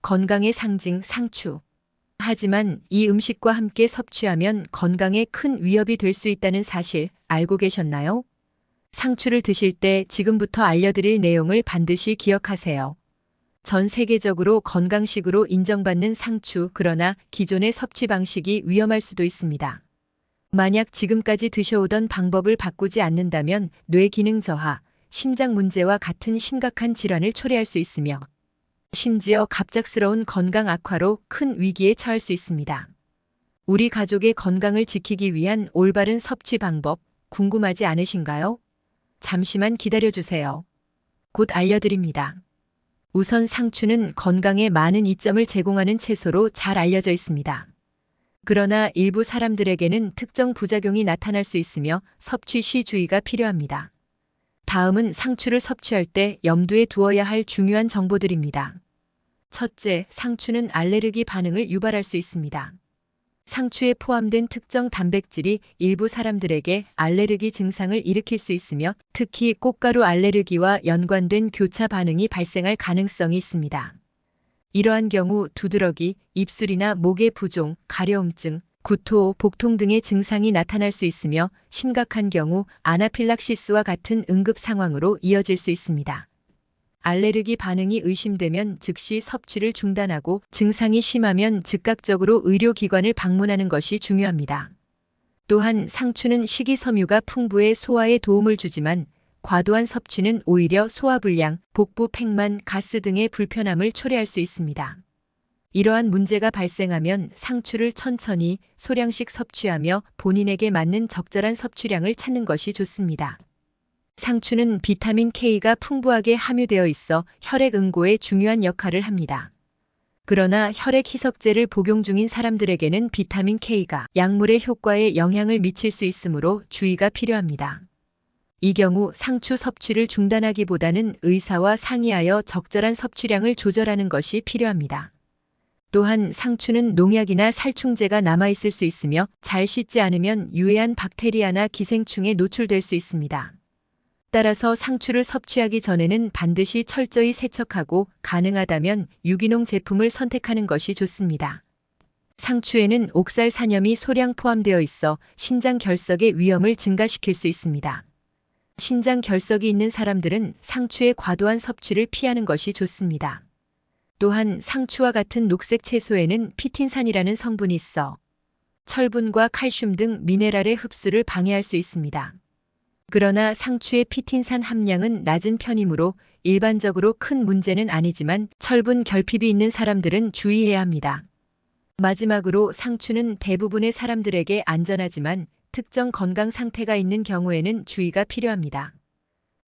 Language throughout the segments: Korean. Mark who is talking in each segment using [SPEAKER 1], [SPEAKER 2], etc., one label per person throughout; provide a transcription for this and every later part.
[SPEAKER 1] 건강의 상징 상추. 하지만 이 음식과 함께 섭취하면 건강에 큰 위협이 될 수 있다는 사실 알고 계셨나요? 상추를 드실 때 지금부터 알려드릴 내용을 반드시 기억하세요. 전 세계적으로 건강식으로 인정받는 상추, 그러나 기존의 섭취 방식이 위험할 수도 있습니다. 만약 지금까지 드셔오던 방법을 바꾸지 않는다면 뇌 기능 저하, 심장 문제와 같은 심각한 질환을 초래할 수 있으며 심지어 갑작스러운 건강 악화로 큰 위기에 처할 수 있습니다. 우리 가족의 건강을 지키기 위한 올바른 섭취 방법 궁금하지 않으신가요? 잠시만 기다려주세요. 곧 알려드립니다. 우선 상추는 건강에 많은 이점을 제공하는 채소로 잘 알려져 있습니다. 그러나 일부 사람들에게는 특정 부작용이 나타날 수 있으며 섭취 시 주의가 필요합니다. 다음은 상추를 섭취할 때 염두에 두어야 할 중요한 정보들입니다. 첫째, 상추는 알레르기 반응을 유발할 수 있습니다. 상추에 포함된 특정 단백질이 일부 사람들에게 알레르기 증상을 일으킬 수 있으며 특히 꽃가루 알레르기와 연관된 교차 반응이 발생할 가능성이 있습니다. 이러한 경우 두드러기, 입술이나 목의 부종, 가려움증, 구토, 복통 등의 증상이 나타날 수 있으며 심각한 경우 아나필락시스와 같은 응급 상황으로 이어질 수 있습니다. 알레르기 반응이 의심되면 즉시 섭취를 중단하고 증상이 심하면 즉각적으로 의료기관을 방문하는 것이 중요합니다. 또한 상추는 식이섬유가 풍부해 소화에 도움을 주지만 과도한 섭취는 오히려 소화불량, 복부 팽만, 가스 등의 불편함을 초래할 수 있습니다. 이러한 문제가 발생하면 상추를 천천히 소량씩 섭취하며 본인에게 맞는 적절한 섭취량을 찾는 것이 좋습니다. 상추는 비타민 K가 풍부하게 함유되어 있어 혈액 응고에 중요한 역할을 합니다. 그러나 혈액 희석제를 복용 중인 사람들에게는 비타민 K가 약물의 효과에 영향을 미칠 수 있으므로 주의가 필요합니다. 이 경우 상추 섭취를 중단하기보다는 의사와 상의하여 적절한 섭취량을 조절하는 것이 필요합니다. 또한 상추는 농약이나 살충제가 남아있을 수 있으며 잘 씻지 않으면 유해한 박테리아나 기생충에 노출될 수 있습니다. 따라서 상추를 섭취하기 전에는 반드시 철저히 세척하고 가능하다면 유기농 제품을 선택하는 것이 좋습니다. 상추에는 옥살산염이 소량 포함되어 있어 신장 결석의 위험을 증가시킬 수 있습니다. 신장 결석이 있는 사람들은 상추의 과도한 섭취를 피하는 것이 좋습니다. 또한 상추와 같은 녹색 채소에는 피틴산이라는 성분이 있어 철분과 칼슘 등 미네랄의 흡수를 방해할 수 있습니다. 그러나 상추의 피틴산 함량은 낮은 편이므로 일반적으로 큰 문제는 아니지만 철분 결핍이 있는 사람들은 주의해야 합니다. 마지막으로 상추는 대부분의 사람들에게 안전하지만 특정 건강 상태가 있는 경우에는 주의가 필요합니다.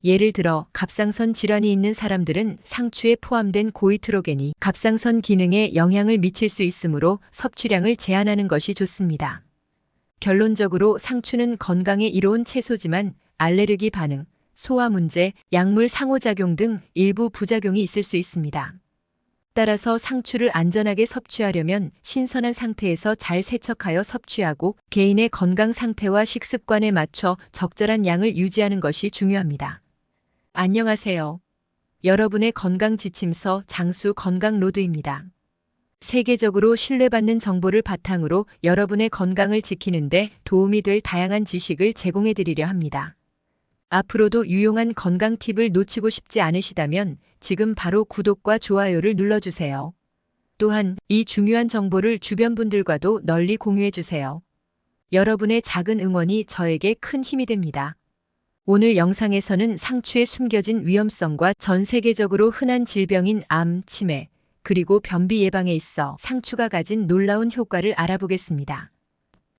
[SPEAKER 1] 예를 들어 갑상선 질환이 있는 사람들은 상추에 포함된 고이트로겐이 갑상선 기능에 영향을 미칠 수 있으므로 섭취량을 제한하는 것이 좋습니다. 결론적으로 상추는 건강에 이로운 채소지만 알레르기 반응, 소화 문제, 약물 상호작용 등 일부 부작용이 있을 수 있습니다. 따라서 상추를 안전하게 섭취하려면 신선한 상태에서 잘 세척하여 섭취하고 개인의 건강 상태와 식습관에 맞춰 적절한 양을 유지하는 것이 중요합니다. 안녕하세요. 여러분의 건강 지침서 장수 건강로드입니다. 세계적으로 신뢰받는 정보를 바탕으로 여러분의 건강을 지키는 데 도움이 될 다양한 지식을 제공해 드리려 합니다. 앞으로도 유용한 건강 팁을 놓치고 싶지 않으시다면 지금 바로 구독과 좋아요를 눌러주세요. 또한 이 중요한 정보를 주변 분들과도 널리 공유해 주세요. 여러분의 작은 응원이 저에게 큰 힘이 됩니다. 오늘 영상에서는 상추의 숨겨진 위험성과 전 세계적으로 흔한 질병인 암, 치매, 그리고 변비 예방에 있어 상추가 가진 놀라운 효과를 알아보겠습니다.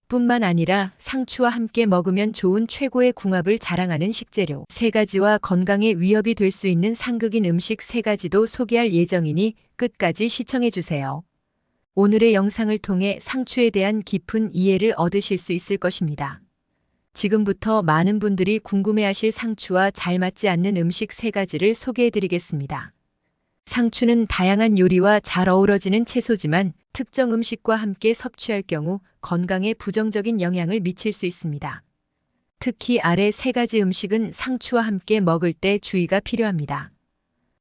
[SPEAKER 1] 뿐만 아니라 상추와 함께 먹으면 좋은 최고의 궁합을 자랑하는 식재료 3가지와 건강에 위협이 될 수 있는 상극인 음식 3가지도 소개할 예정이니 끝까지 시청해주세요. 오늘의 영상을 통해 상추에 대한 깊은 이해를 얻으실 수 있을 것입니다. 지금부터 많은 분들이 궁금해하실 상추와 잘 맞지 않는 음식 3가지를 소개해드리겠습니다. 상추는 다양한 요리와 잘 어우러지는 채소지만 특정 음식과 함께 섭취할 경우 건강에 부정적인 영향을 미칠 수 있습니다. 특히 아래 3가지 음식은 상추와 함께 먹을 때 주의가 필요합니다.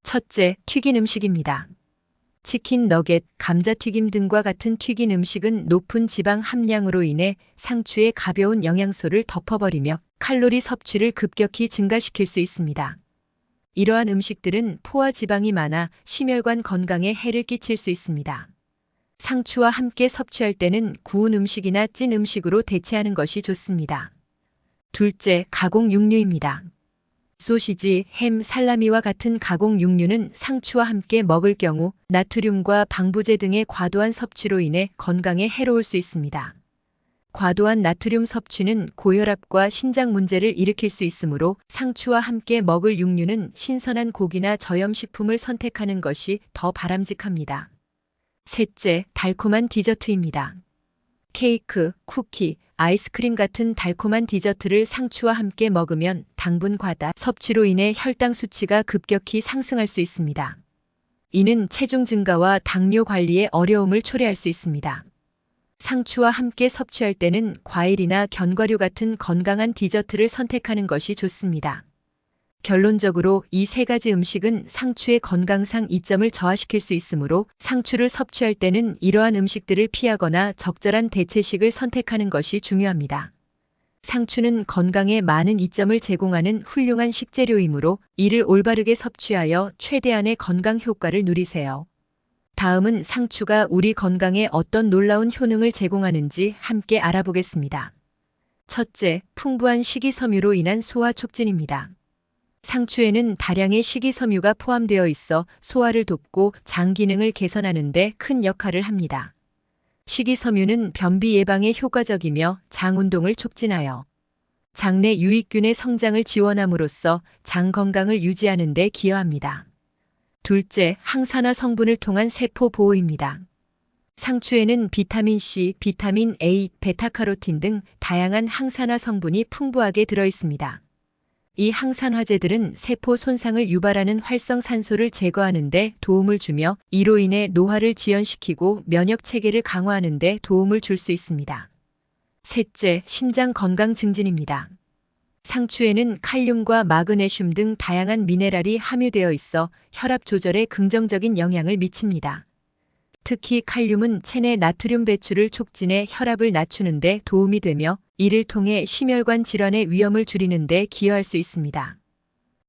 [SPEAKER 1] 첫째, 튀긴 음식입니다. 치킨 너겟, 감자튀김 등과 같은 튀긴 음식은 높은 지방 함량으로 인해 상추의 가벼운 영양소를 덮어버리며 칼로리 섭취를 급격히 증가시킬 수 있습니다. 이러한 음식들은 포화 지방이 많아 심혈관 건강에 해를 끼칠 수 있습니다. 상추와 함께 섭취할 때는 구운 음식이나 찐 음식으로 대체하는 것이 좋습니다. 둘째, 가공 육류입니다. 소시지, 햄, 살라미와 같은 가공 육류는 상추와 함께 먹을 경우 나트륨과 방부제 등의 과도한 섭취로 인해 건강에 해로울 수 있습니다. 과도한 나트륨 섭취는 고혈압과 신장 문제를 일으킬 수 있으므로 상추와 함께 먹을 육류는 신선한 고기나 저염식품을 선택하는 것이 더 바람직합니다. 셋째, 달콤한 디저트입니다. 케이크, 쿠키, 아이스크림 같은 달콤한 디저트를 상추와 함께 먹으면 당분 과다 섭취로 인해 혈당 수치가 급격히 상승할 수 있습니다. 이는 체중 증가와 당뇨 관리에 어려움을 초래할 수 있습니다. 상추와 함께 섭취할 때는 과일이나 견과류 같은 건강한 디저트를 선택하는 것이 좋습니다. 결론적으로 이 세 가지 음식은 상추의 건강상 이점을 저하시킬 수 있으므로 상추를 섭취할 때는 이러한 음식들을 피하거나 적절한 대체식을 선택하는 것이 중요합니다. 상추는 건강에 많은 이점을 제공하는 훌륭한 식재료이므로 이를 올바르게 섭취하여 최대한의 건강 효과를 누리세요. 다음은 상추가 우리 건강에 어떤 놀라운 효능을 제공하는지 함께 알아보겠습니다. 첫째, 풍부한 식이섬유로 인한 소화 촉진입니다. 상추에는 다량의 식이섬유가 포함되어 있어 소화를 돕고 장 기능을 개선하는 데 큰 역할을 합니다. 식이섬유는 변비 예방에 효과적이며 장 운동을 촉진하여 장내 유익균의 성장을 지원함으로써 장 건강을 유지하는 데 기여합니다. 둘째, 항산화 성분을 통한 세포 보호입니다. 상추에는 비타민 C, 비타민 A, 베타카로틴 등 다양한 항산화 성분이 풍부하게 들어 있습니다. 이 항산화제들은 세포 손상을 유발하는 활성산소를 제거하는 데 도움을 주며 이로 인해 노화를 지연시키고 면역 체계를 강화하는 데 도움을 줄 수 있습니다. 셋째, 심장 건강 증진입니다. 상추에는 칼륨과 마그네슘 등 다양한 미네랄이 함유되어 있어 혈압 조절에 긍정적인 영향을 미칩니다. 특히 칼륨은 체내 나트륨 배출을 촉진해 혈압을 낮추는 데 도움이 되며 이를 통해 심혈관 질환의 위험을 줄이는 데 기여할 수 있습니다.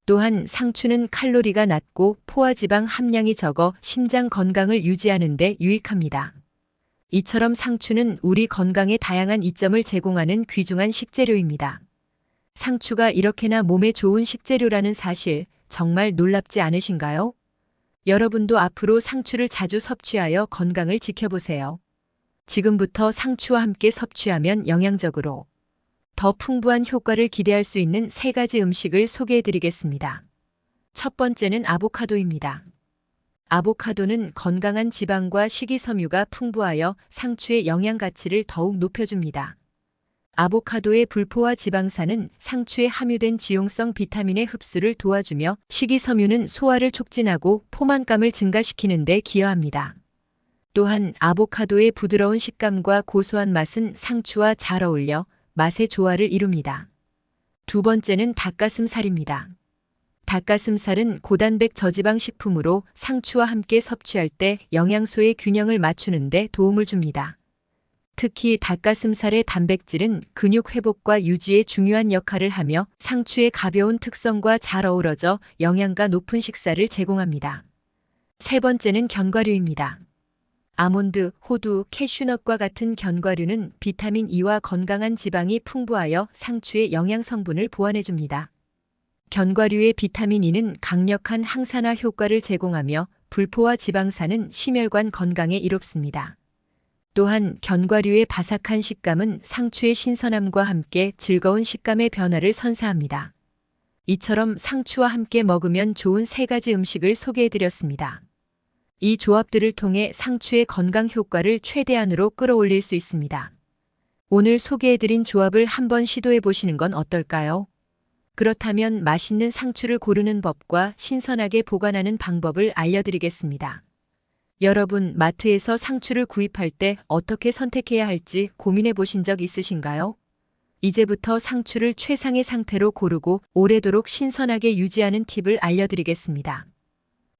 [SPEAKER 1] 또한 상추는 칼로리가 낮고 포화지방 함량이 적어 심장 건강을 유지하는 데 유익합니다. 이처럼 상추는 우리 건강에 다양한 이점을 제공하는 귀중한 식재료입니다. 상추가 이렇게나 몸에 좋은 식재료라는 사실 정말 놀랍지 않으신가요? 여러분도 앞으로 상추를 자주 섭취하여 건강을 지켜보세요. 지금부터 상추와 함께 섭취하면 영양적으로 더 풍부한 효과를 기대할 수 있는 세 가지 음식을 소개해 드리겠습니다. 첫 번째는 아보카도입니다. 아보카도는 건강한 지방과 식이섬유가 풍부하여 상추의 영양 가치를 더욱 높여줍니다. 아보카도의 불포화 지방산은 상추에 함유된 지용성 비타민의 흡수를 도와주며 식이섬유는 소화를 촉진하고 포만감을 증가시키는 데 기여합니다. 또한 아보카도의 부드러운 식감과 고소한 맛은 상추와 잘 어울려 맛의 조화를 이룹니다. 두 번째는 닭가슴살입니다. 닭가슴살은 고단백 저지방 식품으로 상추와 함께 섭취할 때 영양소의 균형을 맞추는 데 도움을 줍니다. 특히 닭가슴살의 단백질은 근육 회복과 유지에 중요한 역할을 하며 상추의 가벼운 특성과 잘 어우러져 영양가 높은 식사를 제공합니다. 세 번째는 견과류입니다. 아몬드, 호두, 캐슈넛과 같은 견과류는 비타민 E와 건강한 지방이 풍부하여 상추의 영양 성분을 보완해줍니다. 견과류의 비타민 E는 강력한 항산화 효과를 제공하며 불포화 지방산은 심혈관 건강에 이롭습니다. 또한 견과류의 바삭한 식감은 상추의 신선함과 함께 즐거운 식감의 변화를 선사합니다. 이처럼 상추와 함께 먹으면 좋은 세 가지 음식을 소개해드렸습니다. 이 조합들을 통해 상추의 건강 효과를 최대한으로 끌어올릴 수 있습니다. 오늘 소개해드린 조합을 한번 시도해보시는 건 어떨까요? 그렇다면 맛있는 상추를 고르는 법과 신선하게 보관하는 방법을 알려드리겠습니다. 여러분, 마트에서 상추를 구입할 때 어떻게 선택해야 할지 고민해 보신 적 있으신가요? 이제부터 상추를 최상의 상태로 고르고 오래도록 신선하게 유지하는 팁을 알려드리겠습니다.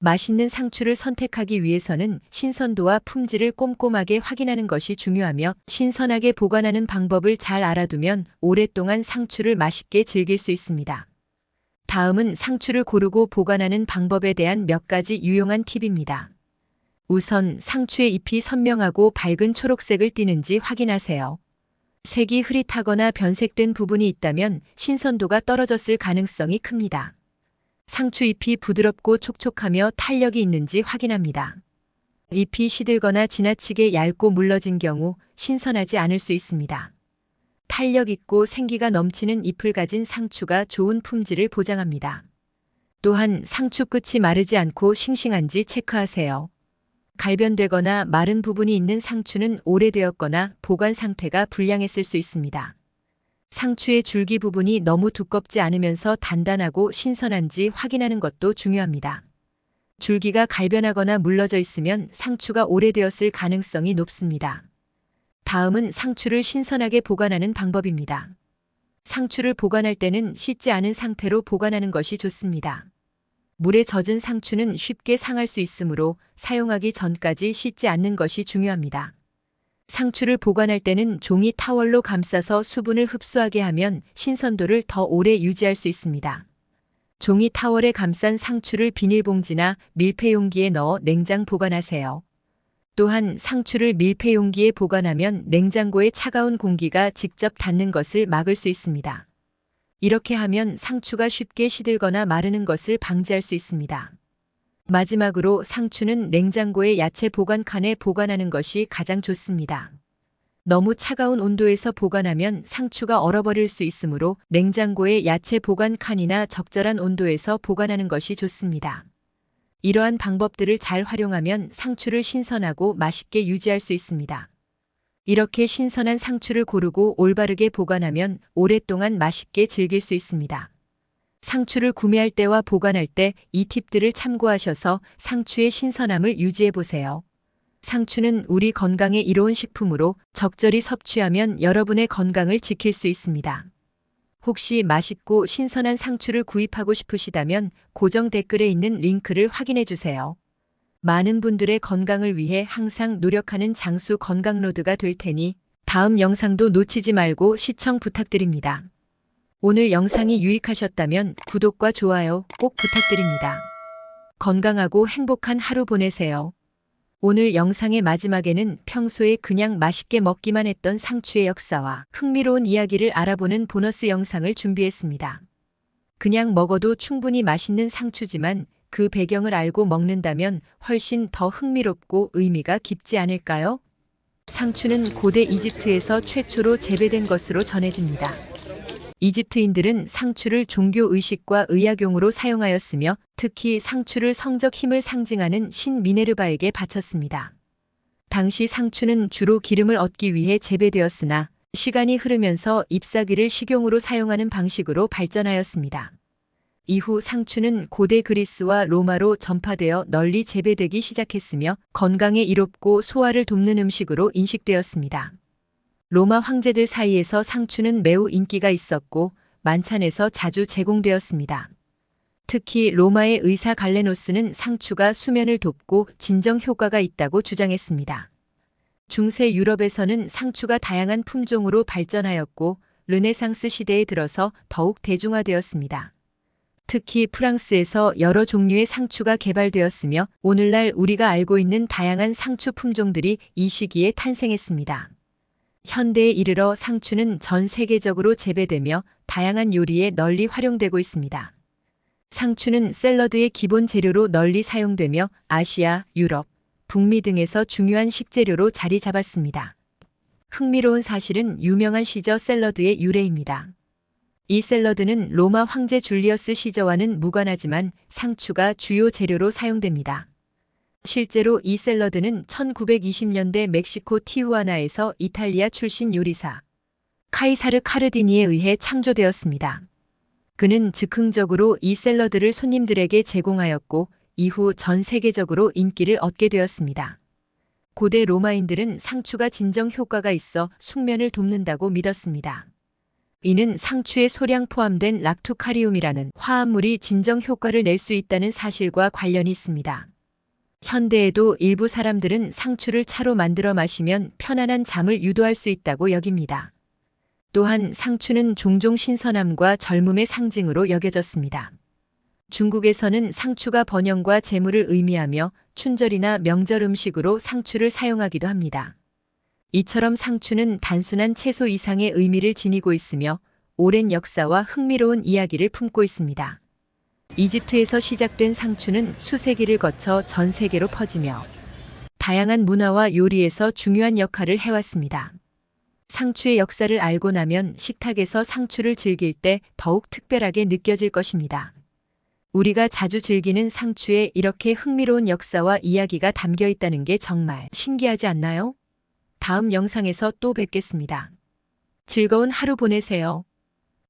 [SPEAKER 1] 맛있는 상추를 선택하기 위해서는 신선도와 품질을 꼼꼼하게 확인하는 것이 중요하며 신선하게 보관하는 방법을 잘 알아두면 오랫동안 상추를 맛있게 즐길 수 있습니다. 다음은 상추를 고르고 보관하는 방법에 대한 몇 가지 유용한 팁입니다. 우선 상추의 잎이 선명하고 밝은 초록색을 띠는지 확인하세요. 색이 흐릿하거나 변색된 부분이 있다면 신선도가 떨어졌을 가능성이 큽니다. 상추 잎이 부드럽고 촉촉하며 탄력이 있는지 확인합니다. 잎이 시들거나 지나치게 얇고 물러진 경우 신선하지 않을 수 있습니다. 탄력 있고 생기가 넘치는 잎을 가진 상추가 좋은 품질을 보장합니다. 또한 상추 끝이 마르지 않고 싱싱한지 체크하세요. 갈변되거나 마른 부분이 있는 상추는 오래되었거나 보관 상태가 불량했을 수 있습니다. 상추의 줄기 부분이 너무 두껍지 않으면서 단단하고 신선한지 확인하는 것도 중요합니다. 줄기가 갈변하거나 물러져 있으면 상추가 오래되었을 가능성이 높습니다. 다음은 상추를 신선하게 보관하는 방법입니다. 상추를 보관할 때는 씻지 않은 상태로 보관하는 것이 좋습니다. 물에 젖은 상추는 쉽게 상할 수 있으므로 사용하기 전까지 씻지 않는 것이 중요합니다. 상추를 보관할 때는 종이 타월로 감싸서 수분을 흡수하게 하면 신선도를 더 오래 유지할 수 있습니다. 종이 타월에 감싼 상추를 비닐봉지나 밀폐용기에 넣어 냉장 보관하세요. 또한 상추를 밀폐용기에 보관하면 냉장고의 차가운 공기가 직접 닿는 것을 막을 수 있습니다. 이렇게 하면 상추가 쉽게 시들거나 마르는 것을 방지할 수 있습니다. 마지막으로 상추는 냉장고의 야채 보관칸에 보관하는 것이 가장 좋습니다. 너무 차가운 온도에서 보관하면 상추가 얼어버릴 수 있으므로 냉장고의 야채 보관칸이나 적절한 온도에서 보관하는 것이 좋습니다. 이러한 방법들을 잘 활용하면 상추를 신선하고 맛있게 유지할 수 있습니다. 이렇게 신선한 상추를 고르고 올바르게 보관하면 오랫동안 맛있게 즐길 수 있습니다. 상추를 구매할 때와 보관할 때 이 팁들을 참고하셔서 상추의 신선함을 유지해 보세요. 상추는 우리 건강에 이로운 식품으로 적절히 섭취하면 여러분의 건강을 지킬 수 있습니다. 혹시 맛있고 신선한 상추를 구입하고 싶으시다면 고정 댓글에 있는 링크를 확인해 주세요. 많은 분들의 건강을 위해 항상 노력하는 장수 건강로드가 될 테니 다음 영상도 놓치지 말고 시청 부탁드립니다. 오늘 영상이 유익하셨다면 구독과 좋아요 꼭 부탁드립니다. 건강하고 행복한 하루 보내세요. 오늘 영상의 마지막에는 평소에 그냥 맛있게 먹기만 했던 상추의 역사와 흥미로운 이야기를 알아보는 보너스 영상을 준비했습니다. 그냥 먹어도 충분히 맛있는 상추지만 그 배경을 알고 먹는다면 훨씬 더 흥미롭고 의미가 깊지 않을까요? 상추는 고대 이집트에서 최초로 재배된 것으로 전해집니다. 이집트인들은 상추를 종교 의식과 의약용으로 사용하였으며 특히 상추를 성적 힘을 상징하는 신 미네르바에게 바쳤습니다. 당시 상추는 주로 기름을 얻기 위해 재배되었으나 시간이 흐르면서 잎사귀를 식용으로 사용하는 방식으로 발전하였습니다. 이후 상추는 고대 그리스와 로마로 전파되어 널리 재배되기 시작했으며 건강에 이롭고 소화를 돕는 음식으로 인식되었습니다. 로마 황제들 사이에서 상추는 매우 인기가 있었고 만찬에서 자주 제공되었습니다. 특히 로마의 의사 갈레노스는 상추가 수면을 돕고 진정 효과가 있다고 주장했습니다. 중세 유럽에서는 상추가 다양한 품종으로 발전하였고 르네상스 시대에 들어서 더욱 대중화되었습니다. 특히 프랑스에서 여러 종류의 상추가 개발되었으며 오늘날 우리가 알고 있는 다양한 상추 품종들이 이 시기에 탄생했습니다. 현대에 이르러 상추는 전 세계적으로 재배되며 다양한 요리에 널리 활용되고 있습니다. 상추는 샐러드의 기본 재료로 널리 사용되며 아시아, 유럽, 북미 등에서 중요한 식재료로 자리 잡았습니다. 흥미로운 사실은 유명한 시저 샐러드의 유래입니다. 이 샐러드는 로마 황제 줄리어스 시저와는 무관하지만 상추가 주요 재료로 사용됩니다. 실제로 이 샐러드는 1920년대 멕시코 티후아나에서 이탈리아 출신 요리사 카이사르 카르디니에 의해 창조되었습니다. 그는 즉흥적으로 이 샐러드를 손님들에게 제공하였고 이후 전 세계적으로 인기를 얻게 되었습니다. 고대 로마인들은 상추가 진정 효과가 있어 숙면을 돕는다고 믿었습니다. 이는 상추에 소량 포함된 락투카리움이라는 화합물이 진정 효과를 낼 수 있다는 사실과 관련이 있습니다. 현대에도 일부 사람들은 상추를 차로 만들어 마시면 편안한 잠을 유도할 수 있다고 여깁니다. 또한 상추는 종종 신선함과 젊음의 상징으로 여겨졌습니다. 중국에서는 상추가 번영과 재물을 의미하며 춘절이나 명절 음식으로 상추를 사용하기도 합니다. 이처럼 상추는 단순한 채소 이상의 의미를 지니고 있으며 오랜 역사와 흥미로운 이야기를 품고 있습니다. 이집트에서 시작된 상추는 수세기를 거쳐 전 세계로 퍼지며 다양한 문화와 요리에서 중요한 역할을 해왔습니다. 상추의 역사를 알고 나면 식탁에서 상추를 즐길 때 더욱 특별하게 느껴질 것입니다. 우리가 자주 즐기는 상추에 이렇게 흥미로운 역사와 이야기가 담겨 있다는 게 정말 신기하지 않나요? 다음 영상에서 또 뵙겠습니다. 즐거운 하루 보내세요.